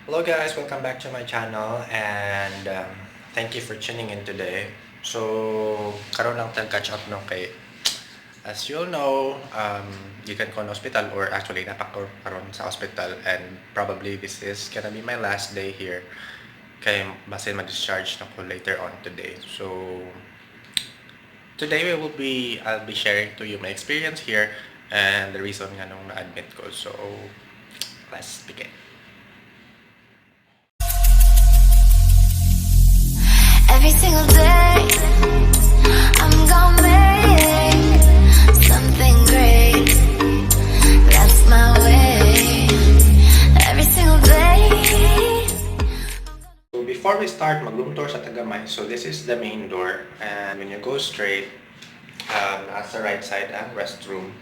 Hello guys, welcome back to my channel and thank you for tuning in today. So, karon lang tayong catch up no kay as you all know, gikan ko na hospital or actually napako karon sa hospital and probably this is gonna be my last day here kay basin ma-discharge na ko later on today. So, today I'll be sharing to you my experience here and the reason nga nung na-admit ko. So, let's begin. Every single day, I'm gonna make something great. That's my way. Every single day. So before we start, mag-room tour sa Tagamay. So this is the main door, and when you go straight, nasa right side ang restroom,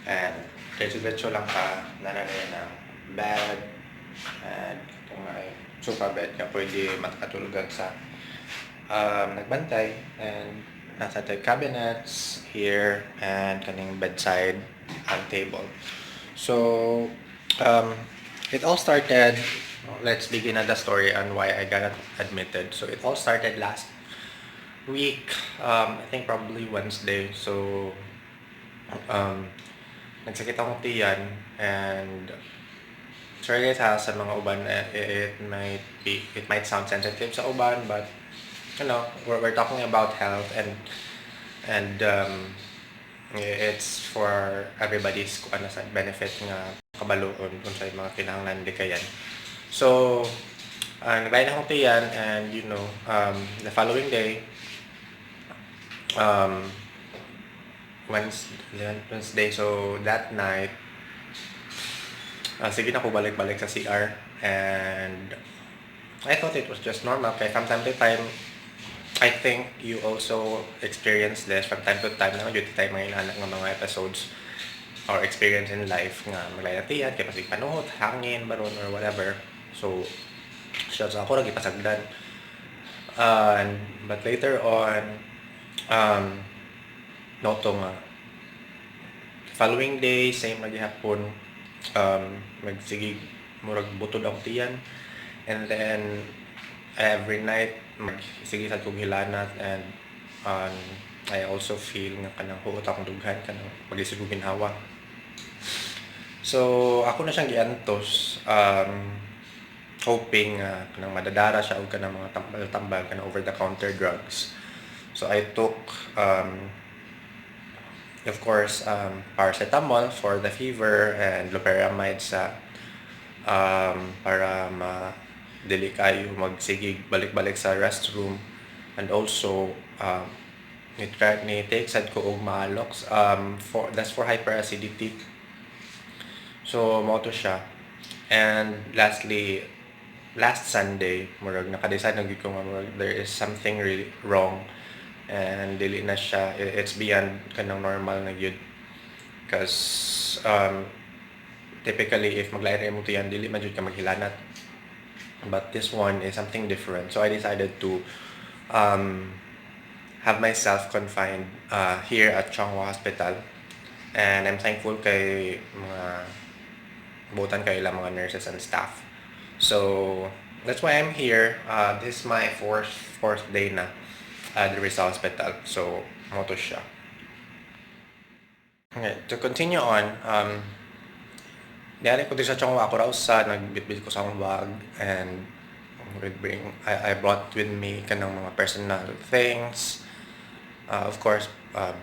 and diretso-diretso lang ka, nananay ng bed, and kung may sofa bed ka pwede makatulugan sa nagbantay, and nasa tayo cabinets here, and kaning bedside and table. So it all started, let's begin at the story on why I got admitted. So it all started last week, I think probably Wednesday. So nagsakit akong tiyan, and sorry guys ha sa mga uban, it might sound sensitive sa uban, but we're talking about health, and it's for everybody's sa benefit nga kabaloon kung sa mga kinahanglan di kayan. So naglain akong tiyan, and the following day, Wednesday, so that night, sige na ko balik-balik sa CR, and I thought it was just normal. Kaya from time to time, I think you also experience this from time to time na duty time mga inanak ng mga episodes or experience in life nga maglayatian kay pasig panuhot, hangin, baron or whatever. So siya sa ako nagipasagdan. But later on, noto nga following day, same lagi hapon, magsigig murag butod ang tiyan, and then every night sige sa kong hilanat, and I also feel nga kanang huot akong dughan kanang pagisig og ginhawa. So ako na siyang giantos, hoping kanang madadara siya og kanang mga tambal-tambal kanang over the counter drugs. So I took of course paracetamol for the fever and loperamide sa para dili kayo magsigig balik-balik sa restroom, and also ni take sad ko og Maalox, that's for hyperacidity. So mo to siya, and lastly last Sunday murag naka-decide na gyud ko nga murag there is something really wrong, and dili na siya, it's beyond kanang normal na gyud, cause typically if maglain mo to yan dili man jud ka maghilanat, but this one is something different. So I decided to have myself confined here at Chonghua Hospital, and I'm thankful kay mga butan kay ilang mga nurses and staff. So that's why I'm here. This is my fourth day na at the Rizal Hospital. So moto siya. Okay, to continue on, Diyari ko din sa Chonghua ako raw sa nagbitbit ko sa akong bag, and I brought with me kanang mga personal things. Of course,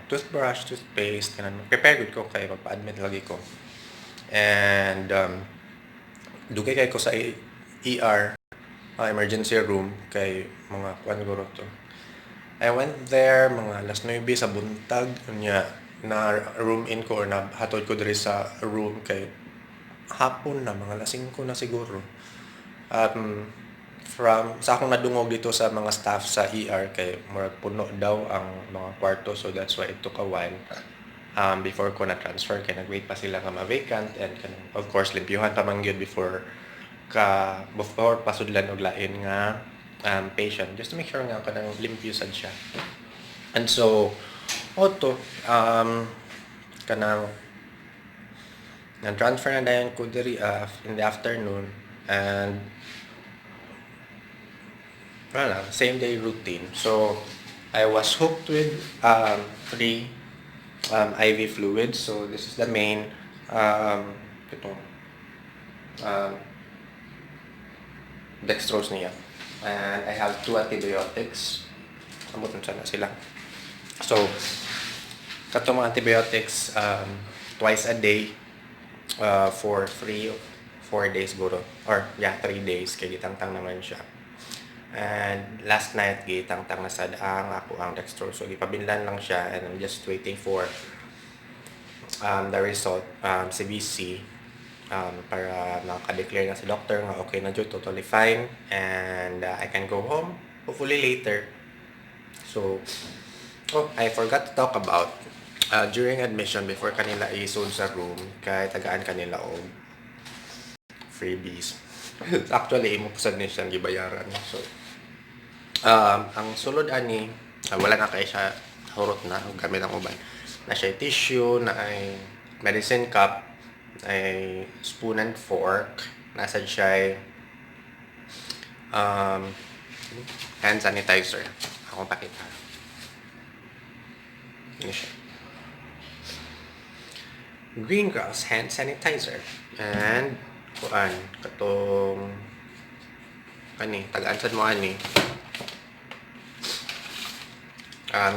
toothbrush, toothpaste, kanang prepare good ko kay magpa-admit lagi ko. And dugay kay ko sa ER, emergency room, kay mga kuan siguro to. I went there mga alas 9 sa buntag, nya na room in ko or na hatod ko diri sa room kay hapon na mga alas 5 na siguro. From sa akong nadungog dito sa mga staff sa ER kay murag puno daw ang mga kwarto, so that's why it took a while before ko na transfer, kay nag-wait pa sila nga ma-vacant, and of course limpyuhan pa man gyud before pasudlan og lain nga patient, just to make sure nga kanang limpyo sad siya. And so auto kanang transfer na dayon ko diri in the afternoon, and wala lang, same day routine. So, I was hooked with 3 IV fluids. So, this is the main ito, um, dextrose niya. And I have 2 antibiotics. Abutan sana sila. So, katong mga antibiotics twice a day for 4 days guro. Or, yeah, 3 days. Kaya gitangtang naman siya. And last night, gitangtang na sad ang ako ang dextrose. So, gipabinlan lang siya and I'm just waiting for the result, CBC, para makadeclare na si doctor nga okay na dyan, totally fine. And I can go home, hopefully later. So, I forgot to talk about during admission, before kanila isod sa room, kay tagaan kanila og freebies. Actually, imo pusad ni siyang gibayaran. So, ang sulod ani, wala na kay siya hurot na gamit ang uban. Na siya tissue, na ay medicine cup, ay spoon and fork, nasa siya hand sanitizer. Akong pakita. Ini siya. Greengrass hand sanitizer. And katong tagaan sad mo ani.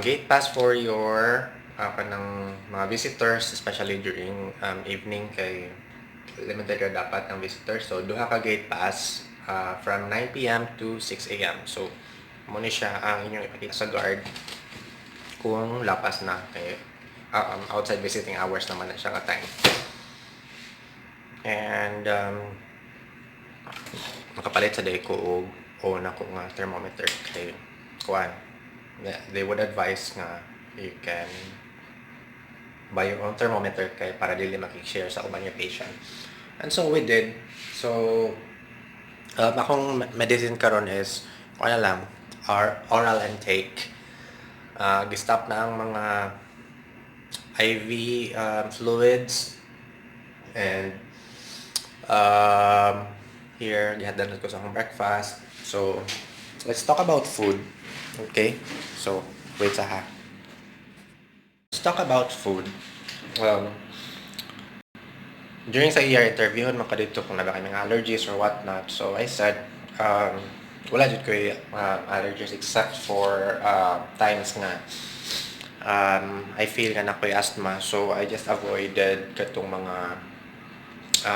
Gate pass for your kanang mga visitors, especially during evening, kay limited ra dapat ang visitors. So duha ka gate pass from 9 p.m. to 6 a.m. So mo ni siya ang inyong ipakita sa guard kung lapas na, kay outside visiting hours naman na siya ka time. And makapalit sa day ko og na ko nga thermometer kay kuan. They would advise nga you can buy your own thermometer kay para dili makik-share sa uban yung patient. And so we did. So akong medicine karon is ano lang, our oral intake. Gistop na ang mga IV fluids, and here gihadan ko sa akong breakfast. So let's talk about food. Okay, so wait ha. Let's talk about food. During sa ER interview, makadito kung naga kaming allergies or whatnot. So I said, wala dito ko allergies except for times nga I feel nga nakoy asthma. So I just avoided katong mga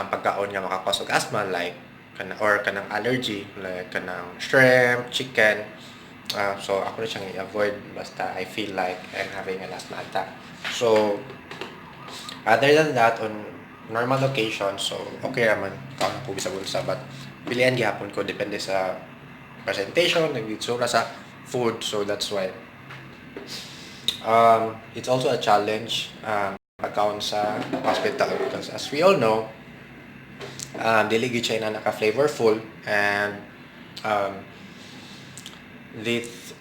pagkaon nga makakos og asthma, like kanang allergy, like kanang shrimp, chicken. So ako rin siyang i-avoid basta I feel like I'm having an asthma attack. So other than that, on normal occasion, so okay naman kaon ko sa bulsa, but pilihan gihapon ko depende sa presentation, nagitsura sa food. So that's why it's also a challenge pagkaon sa hospital, because as we all know, dili gyud siya na naka-flavorful, and this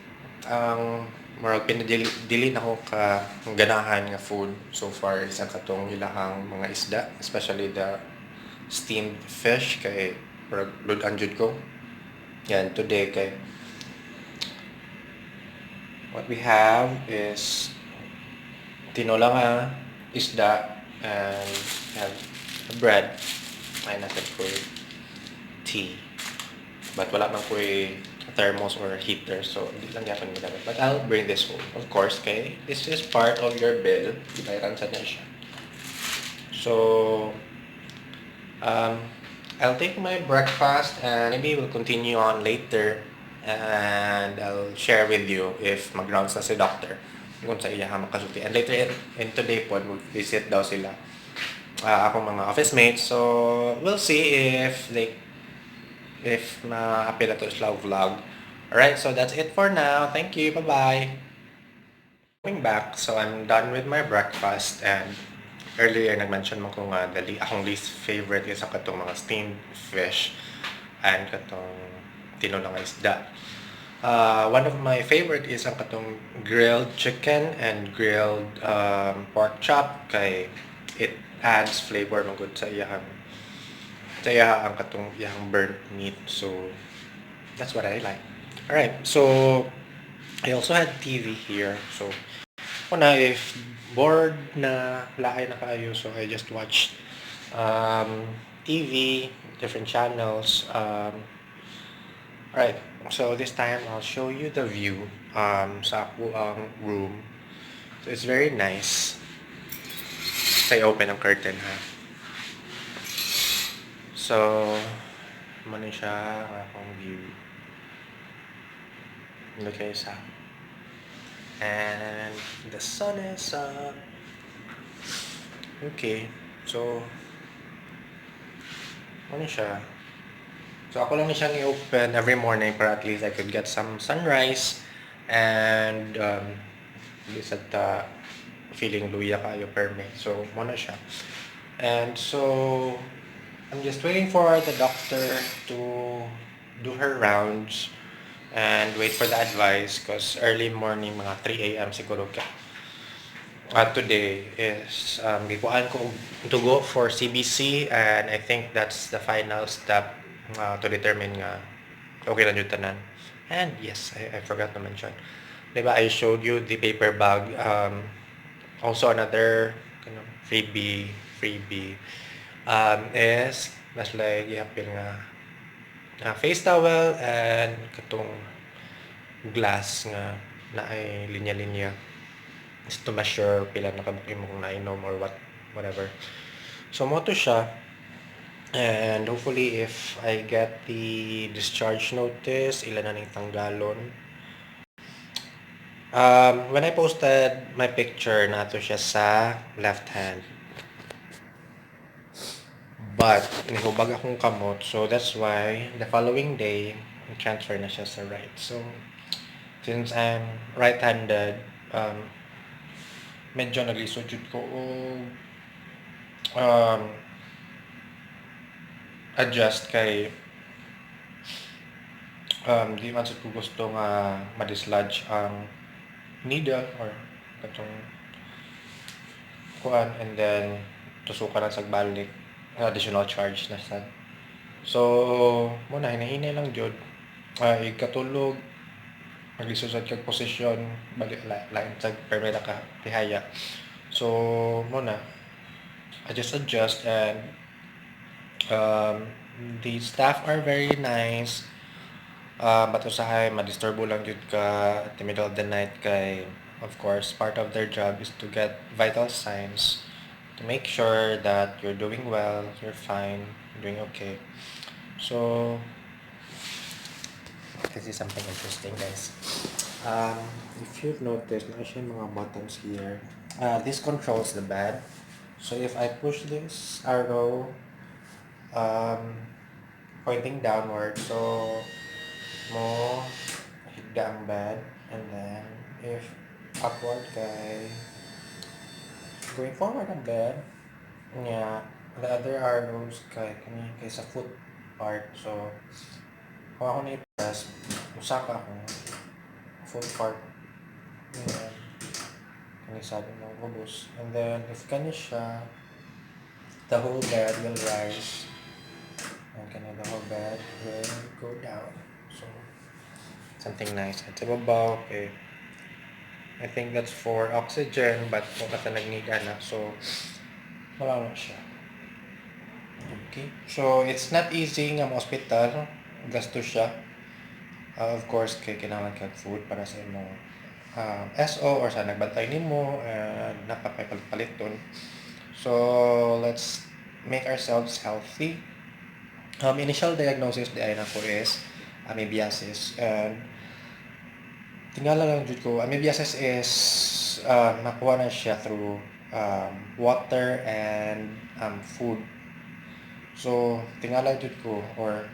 murag pinadili na ko ka ganahan nga food so far sa katong ilahang mga isda, especially the steamed fish, kay murag ludan jud ko yan today. Kay what we have is tinola nga isda, and have bread. Ay nasa ko tea, but wala man ko thermos or heater, so hindi lang yapon ginamit. But I'll bring this home, of course, kay this is part of your bill. Ibayaran sa na siya. So I'll take my breakfast and maybe we'll continue on later, and I'll share with you if mag-rounds na si doctor kung sa iya makasulti. And later in today po, we'll visit daw sila akong mga office mates. So we'll see if ma-appeal na to sa vlog. Alright, so that's it for now. Thank you, bye-bye. Coming back, so I'm done with my breakfast, and earlier nag-mention mo ko nga akong least favorite is ang katong mga steamed fish and katong tinolang isda. One of my favorite is ang katong grilled chicken and grilled pork chop, kay it adds flavor mo good sa iyang ang katong iyang burnt meat. So that's what I like. Alright, so I also had TV here. So, una, if bored na, lahay na kayo, so I just watched TV, different channels. Alright, so this time I'll show you the view sa ako ang room. So it's very nice. Say open ang curtain ha. So, muna siya ang akong view. Look guys ha. And the sun is up. Okay, so ano siya? So ako lang siyang i-open every morning para at least I could get some sunrise and at feeling luya kayo perme. So muna siya. And so I'm just waiting for the doctor to do her rounds and wait for the advice because early morning mga 3 a.m. siguro ka. Today is gikuan ko to go for CBC and I think that's the final step to determine nga okay na yung tanan. And yes, I forgot to mention. Diba I showed you the paper bag. Also another freebie is mas like yapil nga face towel and katong glass nga na ay linya-linya is to measure pila nakabuki mo kung nainom or whatever. So mo to siya. And hopefully if I get the discharge notice, ilan na ning tanggalon. When I posted my picture, nato siya sa left hand. But nihubag akong kamot, so that's why the following day, transfer na siya sa right. So since I'm right-handed, medyo naglisod jud ko adjust kay di man sad ko gusto nga ma-dislodge ang needle or katong kuan and then tusukan lang sagbalik additional charge na sad. So muna hinahinay lang jud ikatulog maglisod sad kag posisyon balik lain sa permeda ka tihaya. So muna I just adjust and the staff are very nice. But usahay madisturbo lang jud ka at the middle of the night kay of course part of their job is to get vital signs to make sure that you're doing well, you're fine, you're doing okay. So this is something interesting guys. If you've noticed, na siya mga buttons here. This controls the bed. So if I push this arrow pointing downward, so mo higda ang bed, and then if upward kay going forward ang bed nga the other arrows kay sa foot part. So kung ako na i-press usa ka akong foot part and kani sabi mo ubos, and then if kani siya the whole bed will rise and the whole bed will go down. So something nice at ibabaw. Okay, I think that's for oxygen but kung kata nag-need na so wala na siya. Okay, so it's not easy nga hospital, gasto siya. Of course kay kinahanglan kag food para sa imong SO or sa nagbantay nimo and napapaliton. So let's make ourselves healthy. Initial diagnosis di ay nako is amoebiasis, and tingala lang jud ko amoebiasis is nakuha na siya through water and food. So tingala jud ko or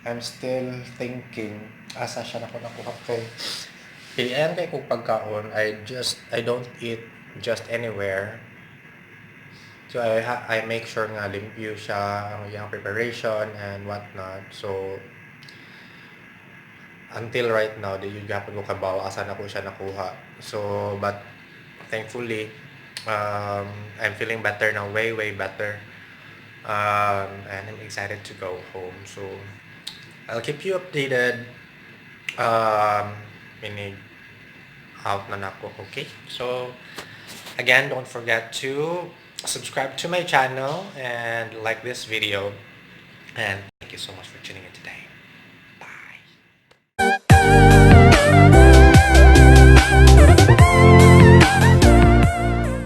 I'm still thinking asa siya nako nakuha kay PN kay kung pagkaon I don't eat just anywhere. So I make sure nga limpyo siya ang iyang preparation and whatnot. So until right now di yung gapon ko kabaw asa na ko siya nakuha. So but thankfully I'm feeling better now, way better. And I'm excited to go home. So I'll keep you updated Meaning out na nako. Okay? So, again, don't forget to subscribe to my channel and like this video. And thank you so much for tuning in today.